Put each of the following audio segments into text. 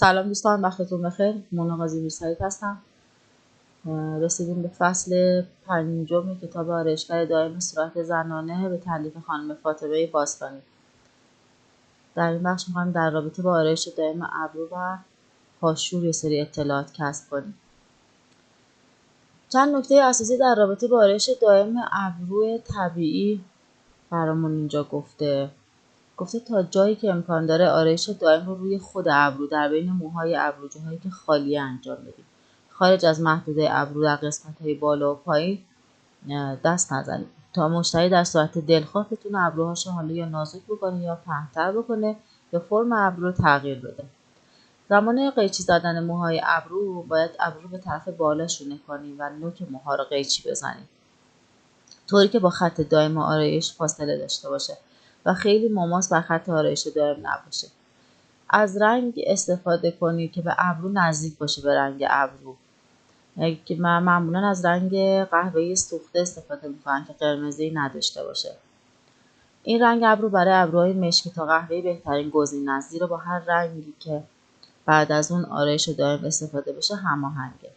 سلام دوستان، وقتتون بخیر. مونا قاضی میرسعید هستم. رسیدیم به فصل 5 کتاب آرایشگر دائم صورت زنانه به تالیف خانم فاطمه باستانی. در این بخش می‌خوایم در رابطه با آرایش دائم ابرو و هاشور یه سری اطلاعات کسب کنیم. چند نکته اساسی در رابطه با آرایش دائم ابرو طبیعی برامون اینجا گفته تا جایی که امکان داره آرایش دائم رو روی خود ابرو در بین موهای ابرو، جاهایی که خالیه انجام بدید. خارج از محدوده ابرو در قسمت‌های بالا و پایین دست نزنید تا مشتری در صورت دلخواه بتونه ابروهاشو حالا یا نازک بکنه یا پهن‌تر بکنه یا فرم ابرو رو تغییر بده. زمان قیچی زدن موهای ابرو باید ابرو رو به طرف بالا شونه کنیم و نوک موها رو قیچی بزنیم طوری که با خط دائم آرایش فاصله داشته باشه و خیلی مماس بر خط آرایش دائم نباشه. از رنگ استفاده کنید که به ابرو نزدیک باشه به رنگ ابرو. که من معمولا از رنگ قهوه‌ای سوخته استفاده میکنم که قرمزی نداشته باشه. این رنگ ابرو برای ابروهای مشکی تا قهوه‌ای بهترین گزینه است، زیرا با هر رنگی که بعد از اون آرایش دائم استفاده بشه هماهنگه.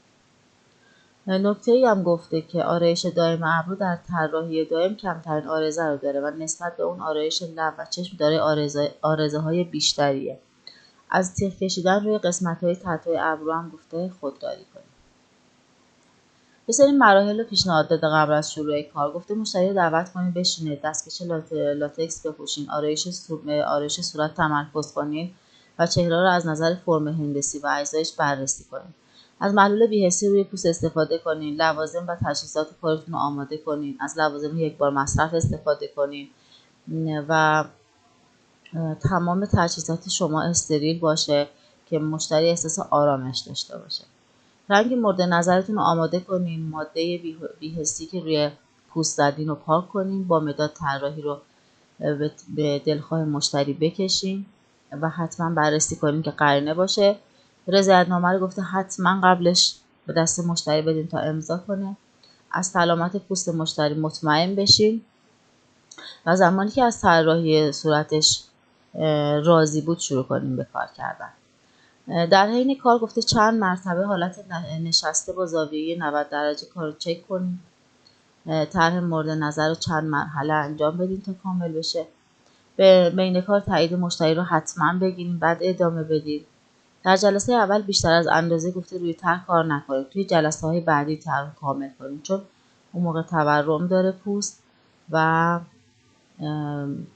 نکته‌ای هم گفته که آرایش دائم ابرو در طراحی دائم کمترین عارضه رو داره و نسبت به اون آرایش لب و چشم داره عارضه‌های بیشتریه. از تیغ کشیدن روی قسمت‌های تحت‌های ابرو هم گفته خودداری کنید. یه سری مراحل پیشنهاد داده قبل از شروع کار. گفته مشتری رو دعوت کنید بشینید، دستکش لاتکس بپوشین، آرایش صورت تمرکز کنید و چهره رو از نظر فرم هندسی و اجزایش بررسی کنید. از محلول بی‌حسی روی پوست استفاده کنید. لوازم و تجهیزات کارتون رو آماده کنید. از لوازم یک بار مصرف استفاده کنید و تمام تجهیزات شما استریل باشه که مشتری احساس آرامش داشته باشه. رنگ مورد نظرتون رو آماده کنین. ماده بی‌حسی که روی پوست زدین رو پاک کنین. با مداد طراحی رو به دلخواه مشتری بکشین و حتما بررسی کنین که قرینه باشه. رضایت‌نامه رو گفته حتما قبلش به دست مشتری بدین تا امضا کنه. از سلامت پوست مشتری مطمئن بشین و زمانی که از طراحی صورتش راضی بود شروع کنین به کار کردن. در حین کار گفته چند مرتبه حالت نشسته با زاویه 90 درجه کار رو چک کنید. طرح مورد نظر رو چند مرحله انجام بدین تا کامل بشه. به بین کار تایید مشتری رو حتما بگیرید، بعد ادامه بدید. در جلسه اول بیشتر از اندازه گفته روی طرح کار نکنید. توی جلسه های بعدی طرح کامل کنید، چون اون موقع تورم داره پوست و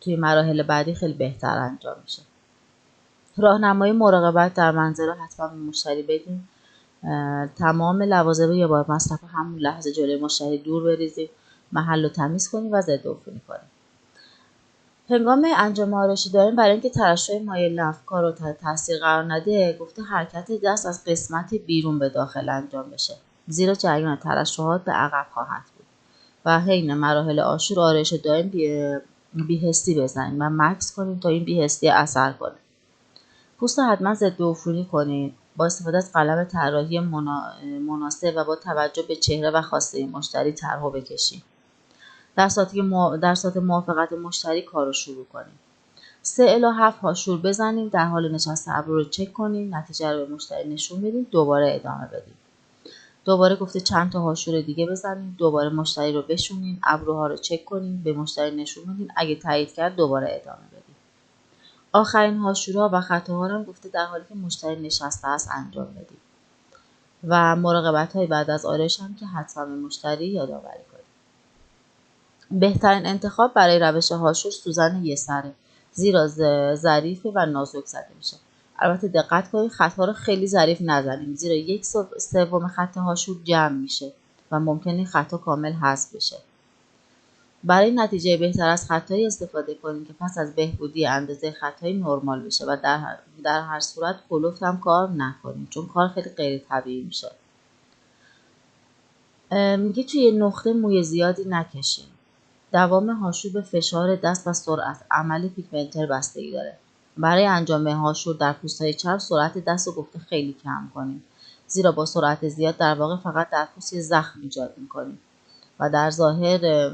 توی مراحل بعدی خیلی بهتر انجام میشه. راهنمای مراقبت در منزل رو حتما به مشتری بدین. تمام لوازم یه بار مصرف همون لحظه جلوی مشتری دور بریزید. محل رو تمیز کنید و ضد عفونی کنید. هنگام انجام آرایش دائم برای اینکه ترشح مایع لنف کار رو تاثیر قرار نده گفته حرکت دست از قسمت بیرون به داخل انجام بشه، زیرا جریان ترشحات به عقب خواهد بود. و حین مراحل آشور آرایش دائم بی‌حسی بزنید و مکث کنید تا این بی‌حسی اثر کنه. پوست رو حتما ضد عفونی کنید با استفاده از قلم طراحی مناسب و با توجه به چهره و خواسته مشتری طرح رو بکشید. در ساعت موافقت مشتری کار رو شروع کنید. 3 الی 7 هاشور بزنید. در حال نشست ابرو رو چک کنید. نتیجه رو به مشتری نشون بدید. دوباره ادامه بدید. دوباره گفته چند تا هاشور دیگه بزنید. دوباره مشتری رو بشونید. ابروها رو چک کنید. به مشتری نشون بدید. اگه تایید کرد دوباره ادامه بدید. آخرین هاشورها و خطاها رو هم گفته در حالی که مشتری نشسته است انجام بدید. و مراقبت های بعد از آرایش هم که حتما به مشتری یادآوری کنید. بهترین انتخاب برای روش هاشور سوزن یه سره، زیرا ظریفه و نازک زده میشه. البته دقت کنید خطها رو خیلی ظریف نزنید، زیرا 1/3 خط هاشور جمع میشه و ممکنه خطا کامل حذف بشه. برای نتیجه بهتر از خطایی استفاده کنید که پس از بهبودی اندازه خطای نرمال بشه و در هر صورت کلفت هم کار نکنید، چون کار خیلی غیر طبیعی میشه. میگه توی نقطه موی زیادی نکشین. دوام هاشور به فشار دست و سرعت عمل پیگمنتر بستگی داره. برای انجام هاشور در پوست‌های چرب سرعت دست رو گفته خیلی کم کنید، زیرا با سرعت زیاد در واقع فقط در پوست زخم ایجاد میکنید و در ظاهر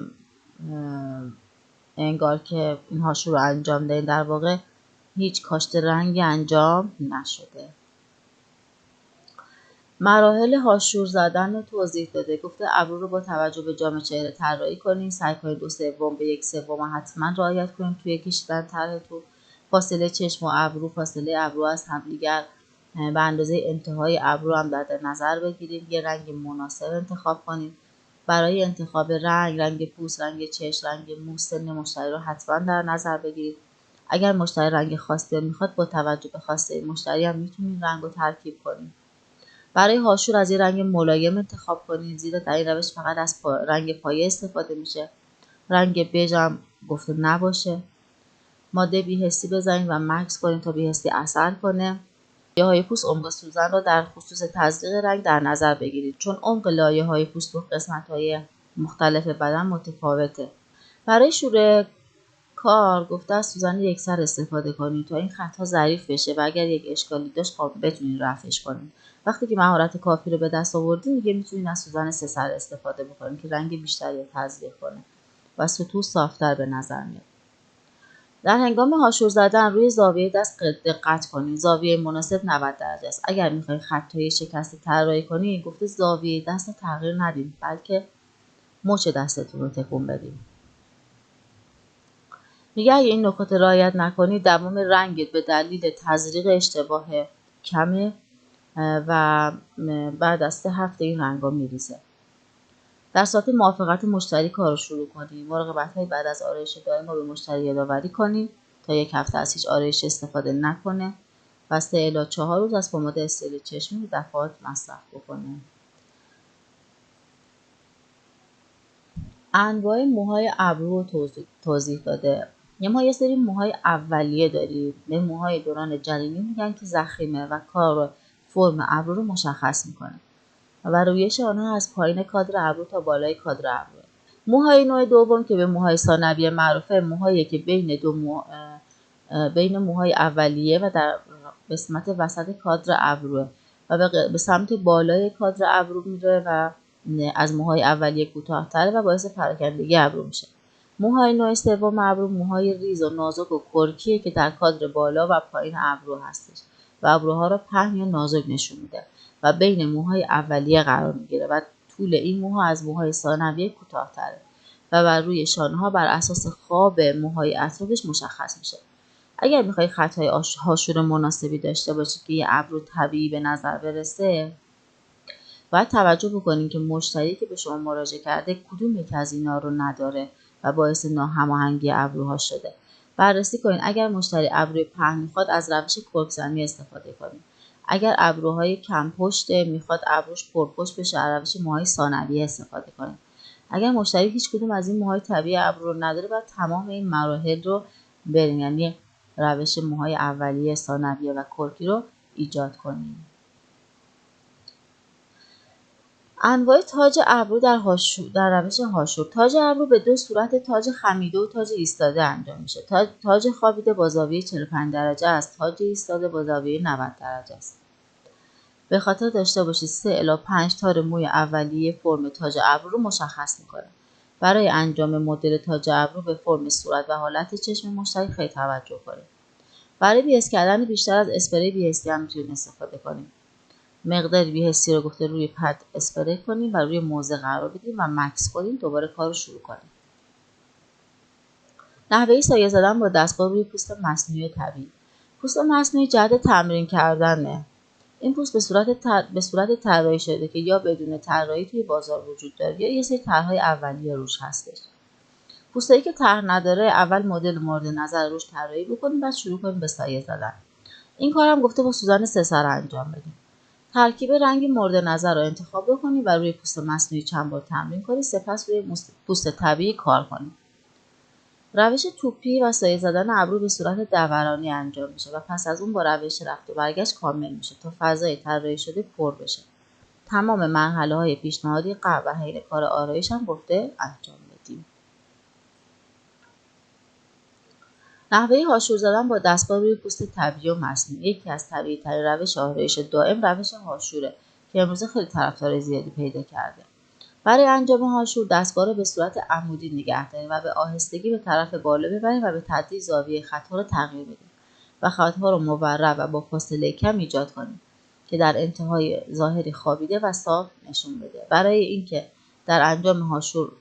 انگار که این هاشور رو انجام دهید در واقع هیچ کاشت رنگی انجام نشده. مراحل هاشور زدن رو توضیح داده. گفته ابرو رو با توجه به جام چهره طراحی کنین. سعی کنید 2/3 به 1/3 حتما رعایت کنید توی کشیدن طرحتون. فاصله چشم و ابرو، فاصله ابرو از همدیگر به اندازه انتهای ابرو هم در نظر بگیرید. یه رنگ مناسب انتخاب کنید. برای انتخاب رنگ پوست، رنگ چشم، رنگ مو، سن مشتری رو حتما در نظر بگیرید. اگر مشتری رنگ خاصی میخواد، با توجه به خواسته مشتری هم میتونید رنگ رو ترکیب کنید. برای هاشور از یه رنگ ملایم انتخاب کنید، زیرا در این روش فقط از رنگ پایه استفاده میشه. رنگ بژ هم گفته نباشه. ماده بی‌حسی بزنید و مکس کنید تا بی‌حسی اثر کنه. لایه‌های پوست عمق سوزن را در خصوص تزریق رنگ در نظر بگیرید، چون عمق لایه‌های پوست تو قسمت‌های مختلف بدن متفاوته. برای شروع کار گفته از سوزن یکسر استفاده کنید تا این خط‌ها ظریف بشه و اگر یک اشکالی داشت بتونید رفعش کنید. وقتی که مهارت کافی رو به دست آوردید، دیگه میتونید از سوزن 3 سر استفاده بکنید که رنگ بیشتری تزریق کنه و سطوح صافتر به نظر میاد. در هنگام هاشور زدن روی زاویه دست دقت کنید. زاویه مناسب 90 درجه است. اگر میخواید خط‌های شکسته طراحی کنید، گفته زاویه دست رو تغییر ندید، بلکه مچ دستتون رو تکون بدید. میگه اگه این نکات رعایت نکنید، دوام رنگت به دلیل تزریق اشتباه کمه و بعد از 3 هفته این رنگا میریزه. در ساعت موافقت مشتری کار رو شروع کنید. مراقبت‌های بعد از آرایش دائم رو به مشتری یادآوری کنید تا 1 هفته از هیچ آرایش استفاده نکنه و 3 الی 4 روز از پماد استیل چشمی رو دفعات مصرف بکنه. انواع موهای ابرو رو توضیح داده. ما یه سری موهای اولیه داریم. به موهای دوران جنینی میگن که ضخیمه و کار فرم ابرو رو مشخص میکنه و رویش آنها از پایین کادر ابرو تا بالای کادر ابرو. موهای نوع دوم که به موهای ثانویه معروفه، موهایی که بین موهای اولیه و در قسمت وسط کادر ابروه و به سمت بالای کادر ابرو میره و از موهای اولیه کوتاه‌تره و باعث پراکندگی ابرو میشه. موهای نوع سوم ابرو موهای ریز و نازک و کرکیه که در کادر بالا و پایین ابرو هستش و ابروها رو پهن یا نازک نشون میده و بین موهای اولیه قرار میگیره و طول این موها از موهای ثانویه کوتاه‌تره و بر روی شانه‌ها بر اساس خواب موهای اطرافش مشخص میشه. اگر میخوای خط‌های هاشور مناسبی داشته باشید که یه ابرو طبیعی به نظر برسه، باید توجه بکنید که مشتری که به شما مراجعه کرده کدوم یک از اینا رو نداره و باعث ناهماهنگی ابروها شده. بررسی کنید. اگر مشتری ابروی پهن میخواد، از روش کرک‌زنی استفاده کنید. اگر ابروهای کم پشته میخواد ابروش پرپشت بشه، از روش موهای ثانویه استفاده کنید. اگر مشتری هیچ کدوم از این موهای طبیعی ابرو رو نداره، باید تمام این مراحل رو برین، یعنی روش موهای اولیه، ثانویه و کرکی رو ایجاد کنید. انواع تاج ابرو در روش هاشور. تاج ابرو به 2 صورت تاج خمیده و تاج ایستاده انجام میشه. تاج خوابیده با زاویه 45 درجه است. تاج ایستاده با زاویه 90 درجه است. به خاطر داشته باشید 3 الی 5 تار موی اولیه فرم تاج ابرو رو مشخص میکنه. برای انجام مدل تاج ابرو به فرم صورت و حالت چشم مشتری خیلی توجه کنید. برای بی‌حس کردن بیشتر از اسپری بی‌حسی هم میتونید استفاده کنید. مقدار بی‌حسی رو گفته روی پد اسپری کنید و روی موزه قرار بدید و مکس کنید. دوباره کار رو شروع کنید. نحوه سایه زدن با دستگاه روی پوست مصنوعی طبیعی. پوست مصنوعی جهت تمرین کردنه. این پوست به صورت طراحی شده که یا بدون طراحی توی بازار وجود داره یا یه سری طرح‌های اولیه روش هستش. پوستایی که طرح نداره، اول مدل مورد نظر روش طراحی بکنید، بعد شروع کنید به سایه زدن. این کارم گفته با سوزن 3 سر انجام بدید. ترکیب رنگ مورد نظر رو انتخاب بکنید و روی پوست مصنوعی چند بار تمرین کنید، سپس روی پوست طبیعی کار کنید. روش توپی و سایه زدن ابرو به صورت دورانی انجام میشه و پس از اون با روش رفت و برگشت کامل میشه تا فضای طراحی شده پر بشه. تمام مرحله‌های پیشنهادی قبل و حین کار آرایش هم گفته انجام بدیم. نحوه هاشور زدن با دستگاه روی پوست طبیعی و مصنوعی. یکی از طبیعی‌ترین روش آرایش دائم روش هاشوره که امروزه خیلی طرفدار زیادی پیدا کرده. برای انجام هاشور دستگاه رو به صورت عمودی نگه دارید و به آهستگی به طرف بالا ببرید و به تدریج زاویه خط‌ها رو تغییر بدید و خط‌ها رو مورب و با فاصله کم ایجاد کنید. که در انتهای ظاهری خوابیده و صاف نشون بده. برای اینکه در انجام هاشور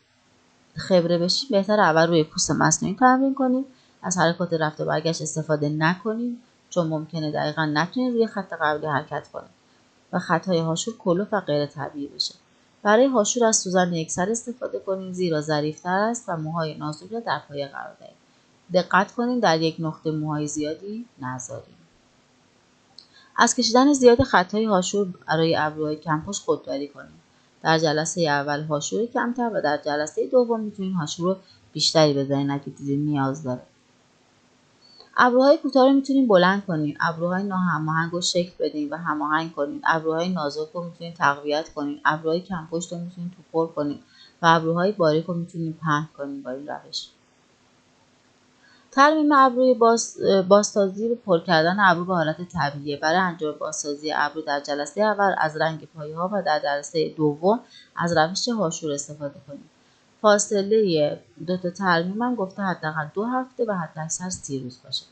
خبره بشیم بهتر اول روی پوست مصنوعی تمرین کنیم. از حرکات رفت و برگشت استفاده نکنیم چون ممکنه دقیقا نتونیم روی خط قبلی حرکت کنیم و خطهای هاشور کلوف و غیر طبیعی بشه. برای هاشور از سوزن یکسر استفاده کنیم زیرا ظریف‌تر است و موهای نازک را در پایه قرار دهیم. دقت کنیم در یک نقطه موهای زیادی نذاریم. از کشیدن زیاد خطهای هاشور برای ابروهای کمپشت خودداری کنیم. در جلسه اول هاشور کمتر و در جلسه دوم میتونید هاشور رو بیشتری بزنید اگه دیدین نیاز داره. ابروهای کوتاه رو میتونید بلند کنید. ابروهای ناهماهنگ رو شکل بدین و هماهنگ کنید. ابروهای نازک رو میتونید تقویت کنید. ابروهای کمپشت رو میتونید توپر کنید و ابروهای باریک رو میتونید پهن کنید با این روش. ترمیم ابروی بازسازی و پر کردن ابرو به حالت طبیعی. برای انجام بازسازی ابرو در جلسه اول از رنگ پایه‌ها و در جلسه دوم از روش هاشور استفاده کنید. فاصله دو تا ترمیم هم گفته حداقل 2 هفته و حداکثر 30 روز باشه.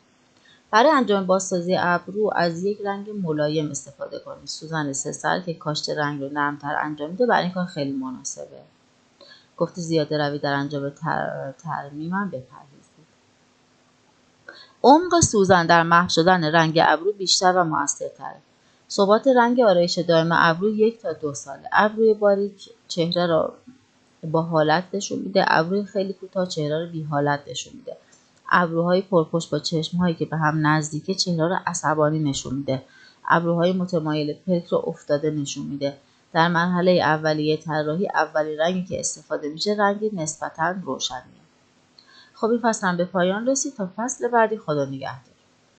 برای انجام بازسازی ابرو از یک رنگ ملایم استفاده کنید. سوزن 3 سر که کاشت رنگ رو نرمتر انجام میده برای این کار خیلی مناسبه. گفته زیاده روی در انجام ترمیم هم بپرهیزید. عمق سوزن در محو شدن رنگ ابرو بیشتر و موثرتره. ثبات رنگ آرایش دائم ابرو 1 تا 2 ساله. ابروی باریک چهره را با حالت نشون میده. ابروی خیلی کوتاه چهره رو بی حالت نشون میده. ابروهای پرپشت با چشمهایی که به هم نزدیکه چهره رو عصبانی نشون میده. ابروهای متمایل پلک رو افتاده نشون میده. در مرحله اولیه طراحی اولین رنگی که استفاده میشه رنگ نسبتاً روشنیه. خب این فصل هم به پایان رسید. تا فصل بعدی خدا نگهدار.